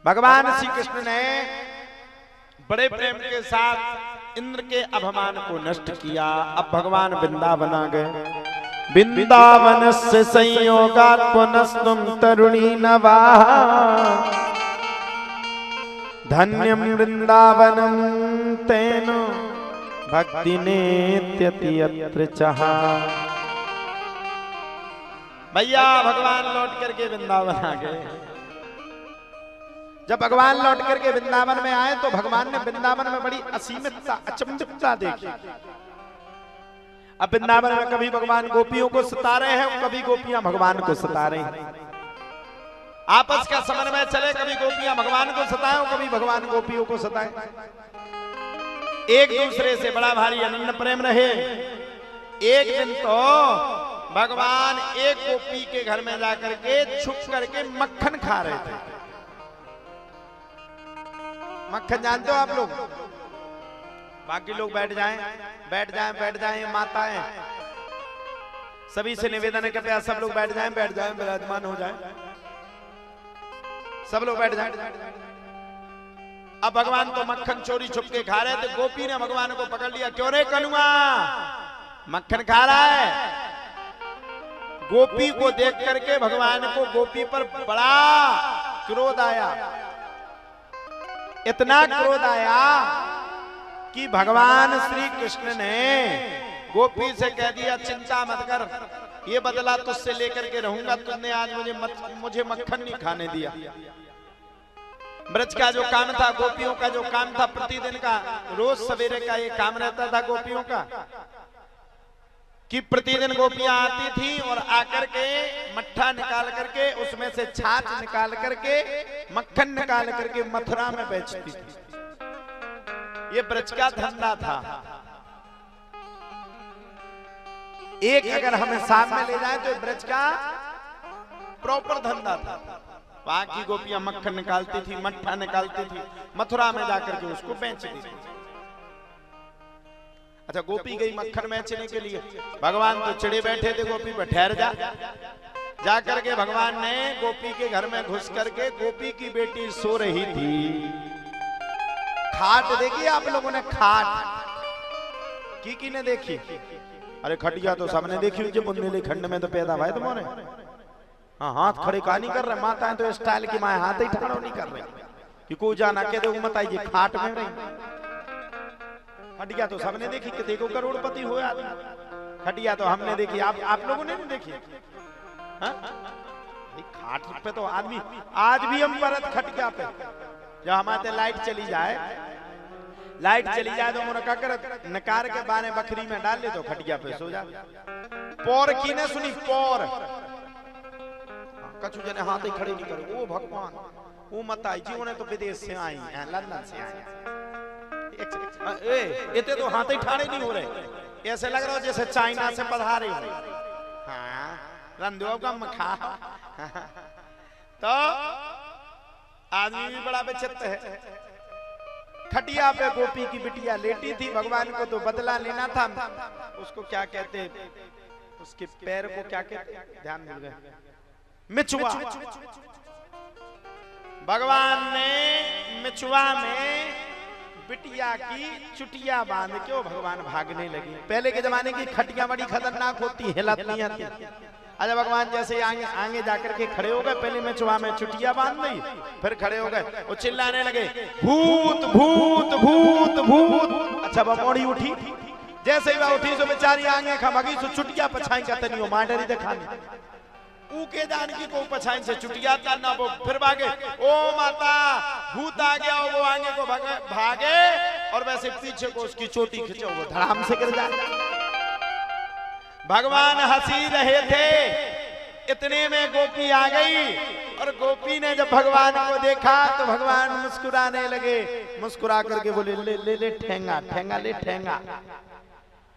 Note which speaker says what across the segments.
Speaker 1: भगवान श्री कृष्ण ने बड़े प्रेम के साथ इंद्र के अभिमान को नष्ट किया। अब भगवान वृंदावन आ गए। वृंदावन से संयोगात् पुनस्तुम तरुणी नवा धन्यम वृंदावनम तेन भक्ति नेत्यति यत्र चाहा। भैया भगवान लौट करके वृंदावन आ गए। जब भगवान लौट करके वृंदावन में आए तो भगवान ने वृंदावन में बड़ी असीमितता अचंभितता देखी। अब वृंदावन में कभी भगवान गोपियों को सता रहे हैं, कभी गोपियां भगवान को सता रही हैं। आपस का समन्वय चले, कभी गोपियां भगवान को सताएं, कभी भगवान गोपियों को सताएं। एक दूसरे से बड़ा भारी अनन्य प्रेम रहे। एक दिन तो भगवान एक गोपी के घर में जाकर के छुप करके मक्खन खा रहे थे। मक्खन जानते हो आप लोग? बाकी लोग बैठ जाएं, बैठ जाएं, बैठ जाएं। माताएं सभी से निवेदन है, कृपया सब लोग बैठ जाएं, बैठ जाएं, विराजमान हो जाएं, सब लोग बैठ जाएं। अब भगवान तो मक्खन चोरी छुप के खा रहे थे। गोपी ने भगवान को पकड़ लिया। क्यों रे कनुआ, मक्खन खा रहा है? गोपी को देख करके भगवान को गोपी पर बड़ा क्रोध आया। इतना क्रोध आया कि भगवान श्री कृष्ण ने गोपी से कह दिया, चिंता मत कर, ये बदला तुझसे लेकर के रहूंगा। तुमने आज मुझे मक्खन नहीं खाने दिया। ब्रज का जो काम था, गोपियों का जो काम था, प्रतिदिन का रोज सवेरे का ये काम रहता था गोपियों का कि प्रतिदिन गोपियां आती थी और आकर के मट्ठा निकाल करके उसमें से छाछ निकाल करके मक्खन निकाल करके मथुरा में बेचती थी। ये ब्रज का धंधा था। एक अगर हमें सामने ले जाए तो ब्रज का प्रॉपर धंधा था। वहां की गोपियां मक्खन निकालती थी, मट्ठा निकालती थी, मथुरा में जाकर के उसको बेचती थी। अच्छा, गोपी गई मक्खन बेचने के लिए। भगवान तो चिड़े बैठे थे गोपी पर, ठहर जा। जाकर के भगवान ने गोपी के घर में घुस करके, गोपी की बेटी सो रही थी। खाट देखी आप लोगों ने? खाट की ने देखी? अरे खटिया तो सबने देखी। जो बुंदेली खंड में तो पैदा भाई तुम्हारे। हाँ, हाथ खड़े का नहीं कर रहे। माताएं तो स्टाइल की माए हाथ ही ठाड़ो नहीं कर रही कि कोई जाना के दे मत आइए खाट में रही। खटिया तो सबने देखी कि देखो करोड़पति हो आदमी। खटिया तो हमने देखी, आप लोगों ने नहीं देखी? खाट पे तो आदमी आज भी हम परत खटिया पे। जब हमारे लाइट चली जाए तो मुझे कर नकार के बारे बकरी में डाल ले तो खटिया पे सो जा। पौर की ने सुनी? पौर कछु जने हाथ ही खड़े नहीं करे। ओ भगवान, वो मताई जी उन्हें तो विदेश से आई हैं, लंदन से आई हैं। इतने तो हाथ ही ठाड़े नहीं हो रहे। ऐसे लग रहा है जैसे चाइना से पधारे हो। हाँ, रंधुओं का मखा। तो आदमी भी बड़ा विचित्र है। खटिया पे गोपी की बिटिया लेटी थी। भगवान को तो बदला लेना था। उसको क्या कहते, उसके पैर को क्या कहते, ध्यान भूल गए, मिचुआ। भगवान ने मिचुआ में बिटिया की चुटिया बांध के वो भगवान भागने लगी। पहले के जमाने की खटिया बड़ी खतरनाक होती, हिलत नहीं आती। अच्छा, भगवान जैसे आगे जाकर के खड़े हो गए, पहले मिचुआ में चुटिया बांध दी, फिर खड़े हो गए, वो चिल्लाने लगे, भूत भूत भूत भूत। अच्छा, वह मोड़ी उठी। जैसे ही वह उठी तो बेचारी आगे खमगी सो चुटिया पछाई का तनियो मांडरी दिखाने ऊके दान की को पछाई से चुटिया करना। वो फिर भागे, ओ माता भूत आ गया। वो आगे को भागे और वैसे पीछे को उसकी चोटी खींचो, वो धड़ाम से गिर जाए। भगवान हंसी रहे थे, इतने में गोपी आ गई। और गोपी ने जब भगवान को देखा तो भगवान मुस्कुराने लगे। मुस्कुरा करके बोले, ले ले ले ठेंगा, ठेंगा ले ठेंगा।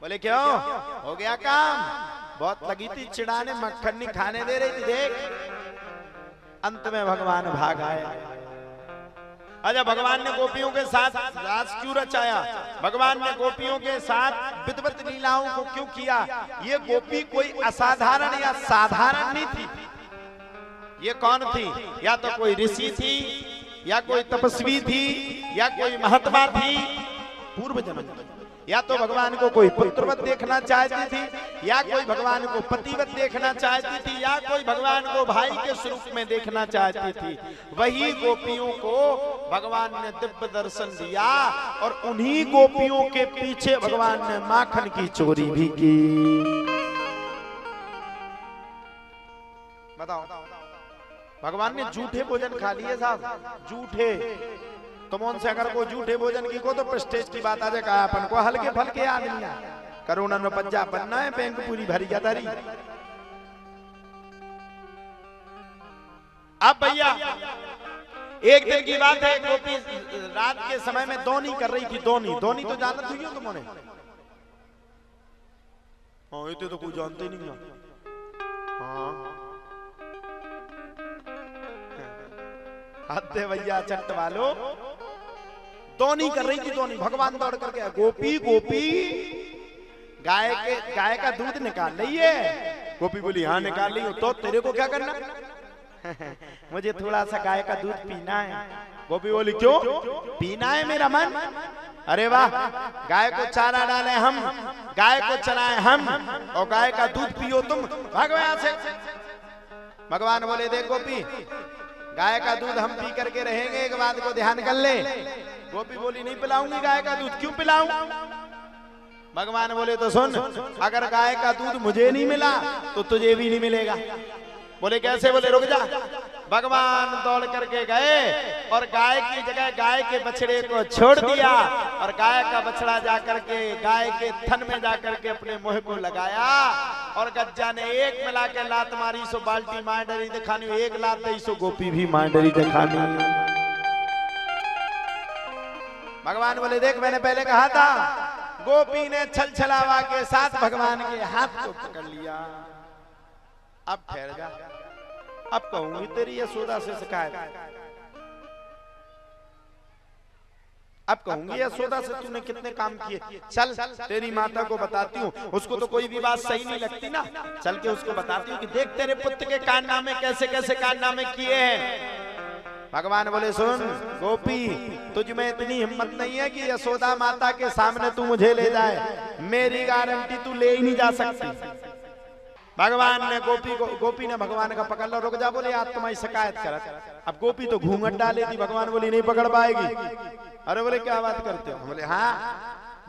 Speaker 1: बोले क्यों, हो गया काम? बहुत लगी थी चिढ़ाने, मक्खन नहीं खाने दे रही थी, देख। अंत में भगवान भाग आए। अच्छा, भगवान ने गोपियों के साथ रास क्यों रचाया? भगवान ने गोपियों के साथ विधवत लीलाओं को क्यों किया? ये गोपी कोई असाधारण या साधारण नहीं थी। ये कौन थी? या तो कोई ऋषि थी, या कोई तपस्वी थी, या कोई महात्मा थी पूर्व जन्म में, या तो भगवान को कोई पुत्रवत देखना चाहती थी, या कोई भगवान को पतिवत देखना चाहती थी, या कोई भगवान को भाई के स्वरूप में देखना चाहती थी। वही गोपियों को भगवान ने दिव्य दर्शन दिया और उन्हीं गोपियों के पीछे भगवान ने माखन की चोरी भी की। बताओ, भगवान ने झूठे भोजन खा लिए साहब, झूठे। तो मन से अगर कोई झूठे भोजन की को तो प्रेस्टेज की बात आ जाए, कहा अपन को हल्के फलके आदमी करोना में पंजा बनना है, बैंक पूरी भरी जादारी। अब भैया एक दिन की बात है, गोपी रात के समय में दोनी कर रही थी। दोनी तो जानते थी क्यों तुमने? हाँ ये तो कोई जानते नहीं ना। हाँ आते भैया चट्ट वालो, दोनी कर रही थी। दोनी भगवान दौड़ करके, गोपी गाय का दूध निकाल रही है। गोपी बोली हाँ निकाल रही हो, तो तेरे को क्या करना? मुझे थोड़ा सा गाय का दूध पीना है। गोपी बोली क्यों पीना है मेरा मन? अरे वाह, गाय को चारा डाले हम, गाय को चलाए हम, और गाय का दूध पियो तुम, भागो यहाँ से। भगवान बोले देख गोपी, गाय का दूध हम पी करके रहेंगे, एक बात को ध्यान कर ले। गोपी बोली नहीं पिलाऊंगी गाय का दूध, क्यों पिलाऊं? भगवान बोले तो सुन, अगर गाय का दूध मुझे नहीं मिला तो तुझे भी नहीं मिलेगा। बोले कैसे? बोले रुक जा। भगवान दौड़ करके गए और गाय की जगह गाय के बछड़े को छोड़ दिया, और गाय का बछड़ा जाकर के गाय के थन में जाकर के अपने मुंह को लगाया, और गज्जा ने एक मिला के लात मारी, सो बाल्टी मार डरी दिखानी, एक लात दी सो गोपी भी मार डरी दिखानी। भगवान बोले देख, मैंने पहले कहा था। गोपी ने छल छलावा के साथ भगवान के हाथ को पकड़ लिया। अब ठहर जा, अब कहूंगी तेरी यशोदा से शिकायत, अब कहूंगी यशोदा से तूने कितने काम किए। चल तेरी माता को बताती हूँ, उसको तो कोई भी बात सही नहीं लगती ना, चल के उसको बताती हूँ कि देख तेरे पुत्र के कारनामे कैसे कैसे कारनामे किए हैं। भगवान बोले सुन गोपी, तुझ में इतनी हिम्मत नहीं है कि यशोदा माता के सामने तू मुझे ले जाए, मेरी गारंटी तू ले ही नहीं जा सकती। भगवान ने गोपी ने भगवान का पकड़ लो, रुक जा। बोले आज तुम्हारी शिकायत कर। अब गोपी तो घूंघट डाली थी, भगवान बोली नहीं पकड़ पाएगी। अरे बोले क्या बात करते हो? बोले हाँ,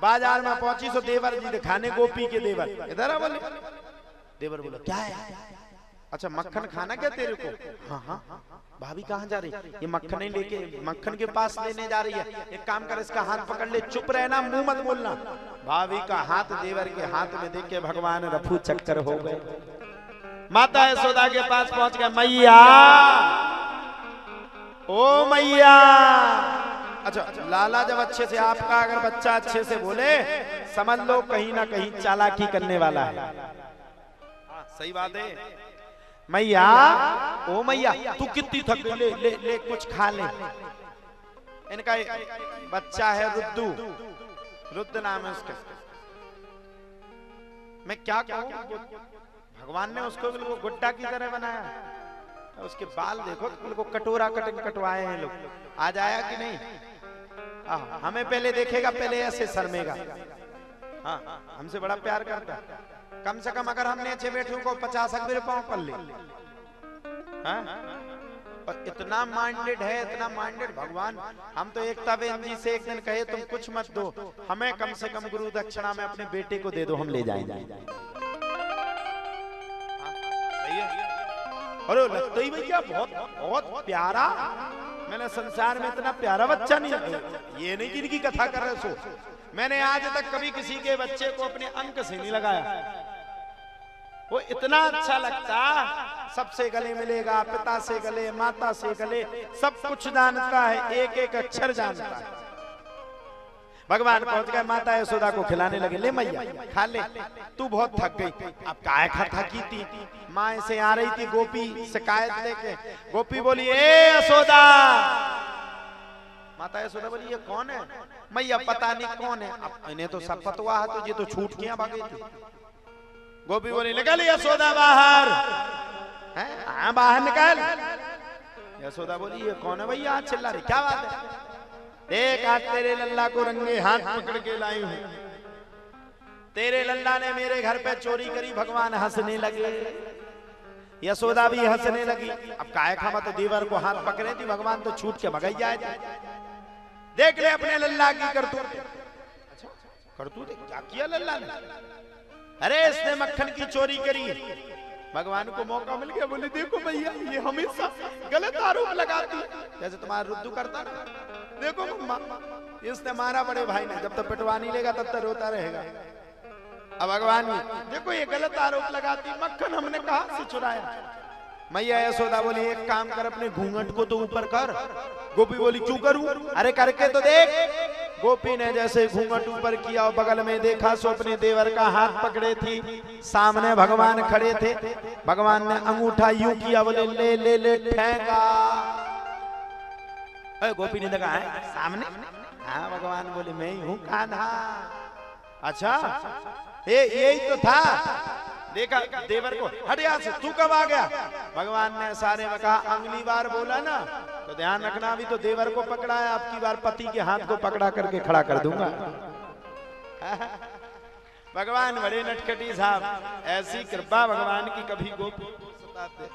Speaker 1: बाजार में पहुंची सो देवर जी दिखाने, गोपी के देवर इधर आ। बोले देवर बोले क्या है? अच्छा मक्खन खाना क्या तेरे को? हाँ हाँ। भाभी कहाँ जा रही? ये मक्खन लेके मक्खन के पास लेने जा रही है। एक काम कर, इसका हाथ पकड़ ले, चुप रहना, मुंह मत बोलना। भाभी का हाथ देवर के हाथ में देख के भगवान रफू चक्कर हो गए। माता यशोदा के पास पहुंच गए, मैया ओ मैया। अच्छा लाला जब अच्छे से, आपका अगर बच्चा अच्छे से बोले समझ लो कहीं ना कहीं चालाकी करने वाला है। सही बात है। मैया ओ मैया, तू कितनी थक गई, ले ले ले कुछ खा ले। इनका बच्चा है रुद्दू, रुद्र नाम है उसका। मैं क्या कहूं, भगवान ने उसको बिल्कुल गुड्डा की तरह बनाया। उसके बाल देखो बिल्कुल कटोरा कटिंग कटवाए हैं लोग। आज आया कि नहीं? हमें पहले देखेगा, पहले ऐसे शर्मेगा। हाँ हमसे बड़ा प्यार करता है। कम से कम अगर हमने अच्छे बैठे को 50 मेरे पाँव पर ले। और इतना माइंडेड है, इतना माइंडेड भगवान। हम तो एकता बहन जी से एक दिन कहे तुम कुछ मत दो, हमें कम से कम गुरु दक्षिणा में अपने बेटे को दे दो, हम ले जाएंगे। अरे लगता ही भैया बहुत बहुत प्यारा। मैंने संसार में इतना प्यारा बच्चा नहीं, ये नहीं कि इनकी कथा कर रहे सो। मैंने आज तक कभी किसी के बच्चे को अपने अंक से नहीं लगाया। वो इतना अच्छा लगता, सबसे गले मिलेगा, पिता से गले, माता से गले, सब कुछ जानता है, एक एक अक्षर जानता है। भगवान पहुंच गए, माता यशोदा को खिलाने लगे। ले मैया खा ले, तू बहुत थक गई। अब काय खा की थी, माँ से आ रही थी गोपी शिकायत लेके। गोपी बोली ए यशोदा। माता यशोदा बोली ये कौन है? मैया पता नहीं कौन है। अब इन्हें तो सब पता है, तो ये तो छूट किया भागी थी। गोपी बोली निकल यशोदा बाहर। हाँ बाहर निकल। यशोदा बोली ये कौन है भैया आज चिल्ला रही, क्या बात है? देख आज तेरे लल्ला को रंगे हाथ पकड़ के लाई हूं। तेरे लल्ला ने मेरे घर पे चोरी करी। भगवान हंसने लगे, यशोदा भी हंसने लगी। अब काहे खामा तो देवर को हाथ पकड़े थी, भगवान तो छूट के भगाई जाए। देख ले अपने लल्ला की करतूत। करतूत क्या किया लल्ला ने? अरे इसने मक्खन की चोरी करी। भगवान को मौका मिल गया, बोले देखो भैया ये हमेशा गलत आरोप लगाती है, जैसे तुम्हारा रुद्दू करता ना। देखो मम्मा इसने मारा बड़े भाई ने, जब तक पिटवा नहीं लेगा तब तक रोता रहेगा। अब भगवान देखो ये गलत आरोप लगाती, मक्खन हमने कहां से चुराया? मैया यशोदा बोली एक काम कर, अपने घूंघट को तो ऊपर कर। गोपी बोली क्यों करूं? अरे करके तो देख। गोपी ने जैसे घूंघट ऊपर किया और बगल में देखा सो अपने देवर का हाथ पकड़े थी, सामने भगवान खड़े थे। भगवान ने अंगूठा यूं किया, बोले ले ले ले ठेंगा। गोपी ने देखा है सामने, हाँ भगवान बोले मैं ही हूं कान्हा। अच्छा यही तो था। देखा देवर को, हट यहाँ से, तू कब आ गया? भगवान ने सारे में कहा अगली बार बोला ना तो ध्यान रखना, अभी तो देवर को पकड़ा है, आपकी बार पति के हाथ को पकड़ा करके खड़ा कर दूंगा। भगवान बड़े नटखटी साहब, ऐसी कृपा भगवान की कभी गोपी को सताते।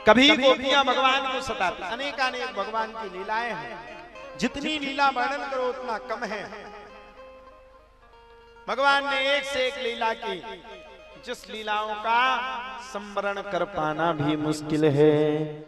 Speaker 1: कभी गोपियां भगवान को सताती। अनेकानेक भगवान की लीलाएं हैं, जितनी लीला वर्णन करो उतना कम है। भगवान ने एक से एक लीला की, जिस लीलाओं का स्मरण कर पाना भी मुश्किल है।